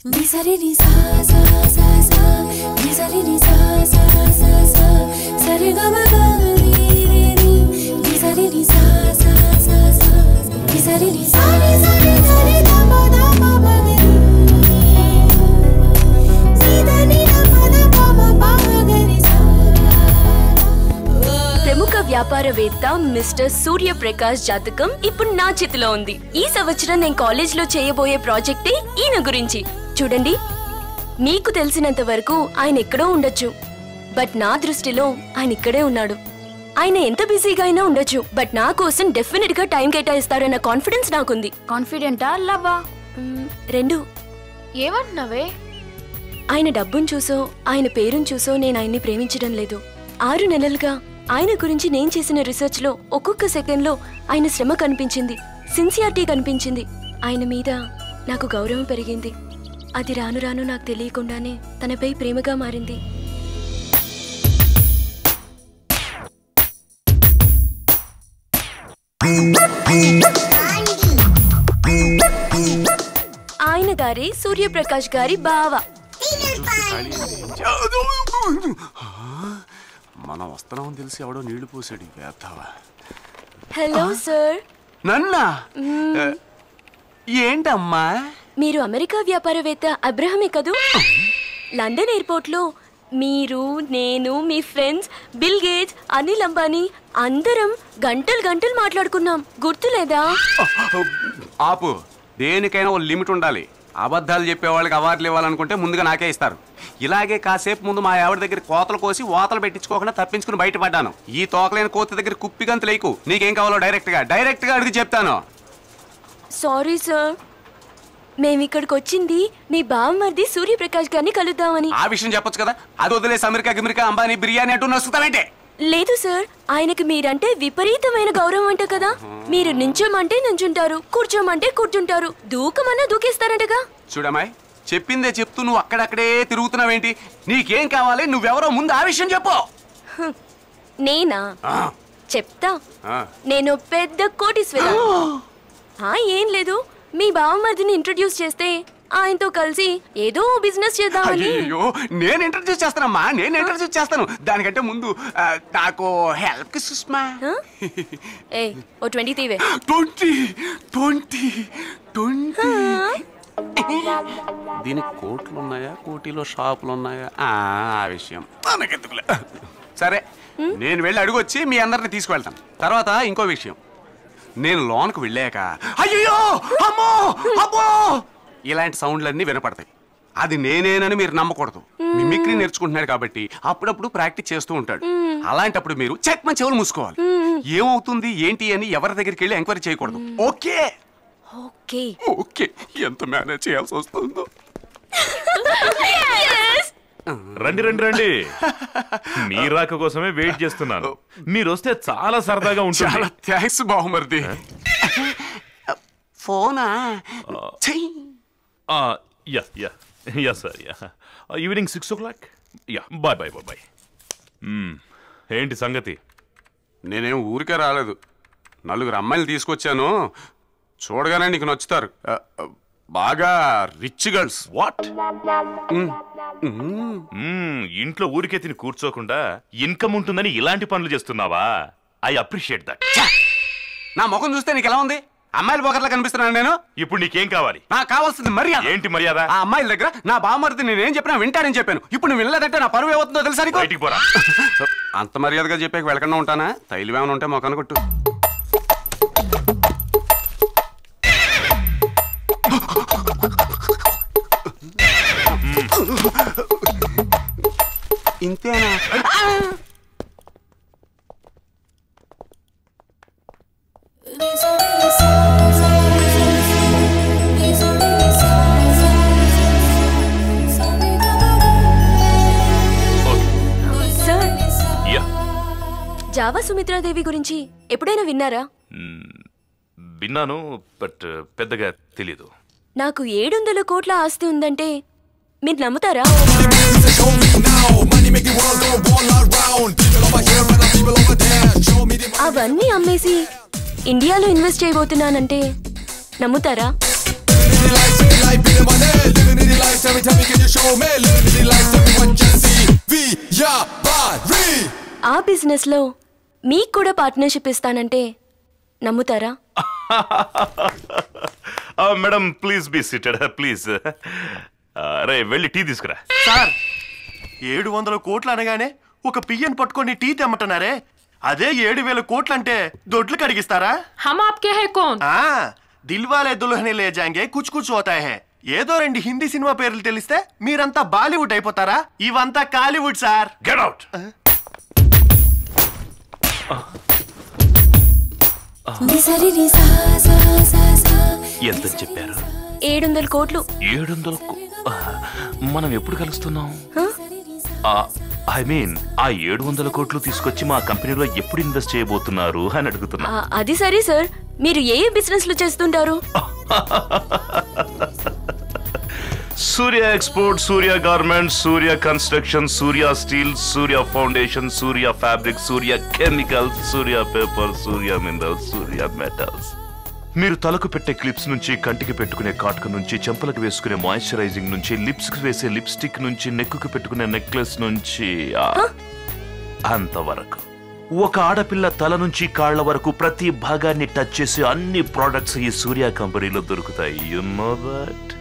ప్రముఖ వ్యాపారవేత్త మిస్టర్ సూర్యప్రకాష్ జాతకం ఇప్పుడు నా చేతిలో ఉంది. ఈ సంవత్సరం నేను కాలేజ్ లో చేయబోయే ప్రాజెక్టే ఈయన గురించి. చూడండి, మీకు తెలిసినంత వరకు ఆయన ఎక్కడో ఉండొచ్చు, బట్ నా దృష్టిలో ఆయన ఇక్కడే ఉన్నాడు. ఆయన ఎంత బిజీగా అయినా ఉండొచ్చు, బట్ నా కోసం డెఫినెట్ గా టైం కేటాయిస్తారన్న కాన్ఫిడెన్స్ నాకుంది. కాన్ఫిడెంటా లవ్వా? రెండు. ఏమంటున్నావే? ఆయన డబ్బును చూసో ఆయన పేరును చూసో నేను ఆయన్ని ప్రేమించడం లేదు. 6 నెలలుగా ఆయన గురించి నేను చేసిన రీసెర్చ్ లో ఒక్కొక్క సెకండ్ లో ఆయన శ్రమ కనిపించింది, సిన్సియారిటీ కనిపించింది. ఆయన మీద నాకు గౌరవం పెరిగింది. అది రాను రాను నాకు తెలియకుండానే తనపై ప్రేమగా మారింది. ఆయన గారి సూర్యప్రకాష్ గారి బావ. మనం వస్తున్నామని తెలిసి ఎవడో నీళ్లు పోసాడు. Hello sir. నన్నా? ఏంటమ్మా? మీరు అమెరికా వ్యాపారవేత్త అబ్రహమే కదూ? లండన్ ఎయిర్పోర్ట్ లో మీరు, నేను, మీ friends Bill Gates, Anil Ambani అందరం గంటలు గంటలు మాట్లాడుకున్నాం, గుర్తులేదా? ఆపు. దేనికైనా ఓ లిమిట్ ఉండాలి. అబద్ధాలు చెప్పేవాళ్ళకి అవార్డులు ఇవ్వాలనుకుంటే ముందుగా నాకే ఇస్తారు. ఇలాగే కాసేపు ముందు మా ఆవిడ దగ్గర కోతలు కోసి ఓతలు పెట్టించుకోకుండా తప్పించుకుని బయటపడ్డాను. ఈ తోకలేని కోత దగ్గర కుప్పిగంత లేకు. నీకేం కావాలో డైరెక్ట్ గా అడిగి చెప్తాను. సారీ సార్, మేమిక్కడికి వచ్చింది మీ బావమరిది సూర్యప్రకాష్ గారిని కలుద్దామని. ఆ విషయం చెప్పొచ్చు కదా. అది వదిలేసి అమెరికా అంబానీ బిర్యానీ అంటూ నచ్చుతావేంటే? లేదు సార్, ఆయనకి మీరంటే విపరీతమైన గౌరవం అంట కదా. మీరు నించోమంటే నించుంటారు, కూర్చోమంటే కూర్చుంటారు, దూకమన్నా దూకేస్తారంటగా. చూడమ్మాయి, చెప్పిందే చెప్తూ నువ్వు అక్కడక్కడే తిరుగుతున్నావేంటి? నీకేం కావాలి? నువ్వెవరో ముందు ఆ విషయం చెప్పు. నేనా? చెప్తా. నేను పెద్ద కోటీశ్వరి. ఏం లేదు, మీ బావమరిదిని ఇంట్రడ్యూస్ చేస్తే ఆయనతో కలిసి ఏదో బిజినెస్ చేద్దామని. అయ్యో, నేను ఇంట్రడ్యూస్ చేస్తానమ్మా, నేను ఇంట్రడ్యూస్ చేస్తాను. దానికంటే ముందు నాకు హెల్ప్ సుష్మా. ఓ 20 తీవే. 20. దీనికి కోట్లు ఉన్నాయా, కోటిలో షాపులు ఉన్నాయా? ఆ విషయం మనకెందుకులే. సరే, నేను వెళ్ళి అడుగొచ్చి మీ అందరిని తీసుకువెళ్తాను. తర్వాత ఇంకో విషయం, నేను లోన్కు వెళ్ళాక అయ్యో అమ్మో అబ్బో ఇలాంటి సౌండ్లన్నీ వినపడతాయి. అది నేనేనని మీరు నమ్మకూడదు. మిమిక్రీ నేర్చుకుంటున్నాడు కాబట్టి అప్పుడప్పుడు ప్రాక్టీస్ చేస్తూ ఉంటాడు. అలాంటప్పుడు మీరు చెక్మ చెవులు మూసుకోవాలి. ఏమవుతుంది ఏంటి అని ఎవరి దగ్గరికి వెళ్ళి ఎంక్వైరీ చేయకూడదు. ఓకే? ఓకే. ఓకే. ఎంత మేనేజ్ చేయాల్సి వస్తుందో. రండి రండి రండి, మీ రాక కోసమే వెయిట్ చేస్తున్నాను. మీరు వస్తే చాలా సరదాగా ఉంటుంది. చాలా థ్యాంక్స్ బాహుమర్ది. ఫోనా? Sir, evening 6 o'clock. బాయ్. ఏంటి సంగతి? నేనేం ఊరికే రాలేదు, 4 అమ్మాయిలు తీసుకొచ్చాను. చూడగానే నీకు నచ్చుతారు. బాగా రిచ్ గర్ల్స్. వాట్? ఇంట్లో ఊరికే తిని కూర్చోకుండా ఇన్కమ్ ఉంటుందని ఇలాంటి పనులు చేస్తున్నావా? I appreciate that. నా ముఖం చూస్తే నీకు ఎలా ఉంది? అమ్మాయిల పోకర్లా కనిపిస్తున్నాను నేను? ఇప్పుడు నీకేం కావాలి? నాకు కావాల్సింది మర్యాద. ఏంటి మర్యాద? ఆ అమ్మాయిల దగ్గర నా బావమరిది నేనేం చెప్పినా వింటానని చెప్పాను. ఇప్పుడు నువ్వు వినలేదంటే నా పరువు ఏమవుతుందో తెలుసా నీకు? బయటికి పోరా. అంత మర్యాదగా చెప్పాక వెళ్ళకుండా ఉంటానా? తైలు ఏమైనా ఉంటే మొఖాన్ని కొట్టు. ఇంతేనా? జావా సుమిత్రాదేవి గురించి ఎప్పుడైనా విన్నారా? విన్నాను, బట్ పెద్దగా తెలీదు. నాకు 700 కోట్ల ఆస్తి ఉందంటే మీరు నమ్ముతారా? అవన్నీ అమ్మేసి ఇండియాలో ఇన్వెస్ట్ చేయబోతున్నానంటే నమ్ముతారా? in the life, in the life, in the money. Living in the life, tell me, can you show me? Living in the life, everyone can see. Vyapari. ఆ బిజినెస్ లో మీకు కూడా పార్ట్నర్షిప్ ఇస్తానంటే నమ్ముతారా? Madam please be seated please. రే వెళ్ళి tea తీసుకురా. Sir 700 కోట్లు అనగానే ఒక పియ్యను పట్టుకొని టీ తెమ్మంటున్నారే, అదే 7,000 కోట్లు అంటే దొడ్లు కడిగిస్తారా? हम आपके हैं कौन? దిల్వాలే దుల్హనే లే జాంగే కుచ్ కుచ్ హోతా హై. ఏదో 2 హిందీ సినిమా పేర్లు తెలిస్తే మీరంతా బాలీవుడ్ అయిపోతారా? ఇవంతా కాలీవుడ్ సార్. Get out. ఎంత చెప్పారు? 700 కోట్లు. 700 మనం ఎప్పుడు కలుస్తున్నాం? ఐ మీన్ ఆ 700 కోట్లు తీసుకొచ్చి మా కంపెనీలో ఎప్పుడు ఇన్వెస్ట్ చేయబోతున్నారు అని అడుగుతున్నా. అది సరే సార్, మీరు ఏ బిజినెస్ లో చేస్తుంటారు? సూర్య ఎక్స్పోర్ట్, సూర్య గార్మెంట్స్, సూర్య కన్స్ట్రక్షన్, సూర్య స్టీల్, సూర్య ఫౌండేషన్, సూర్య ఫ్యాబ్రిక్, సూర్య కెమికల్స్, సూర్య పేపర్, సూర్య మినరల్స్, సూర్య మెటల్స్. మీరు తలకు పెట్టే క్లిప్స్ నుంచి, కంటికి పెట్టుకునే కాటుక నుంచి, చెంపలకు వేసుకునే మాయిశ్చరైజింగ్ నుంచి, లిప్స్ కి వేసే లిప్స్టిక్ నుంచి, నెక్కు పెట్టుకునే నెక్లెస్ నుంచి అంతవరకు ఒక ఆడపిల్ల తల నుంచి కాళ్ల వరకు ప్రతి భాగాన్ని టచ్ చేసి అన్ని ప్రోడక్ట్స్ ఈ సూర్య కంపెనీలో దొరుకుతాయి. You know that?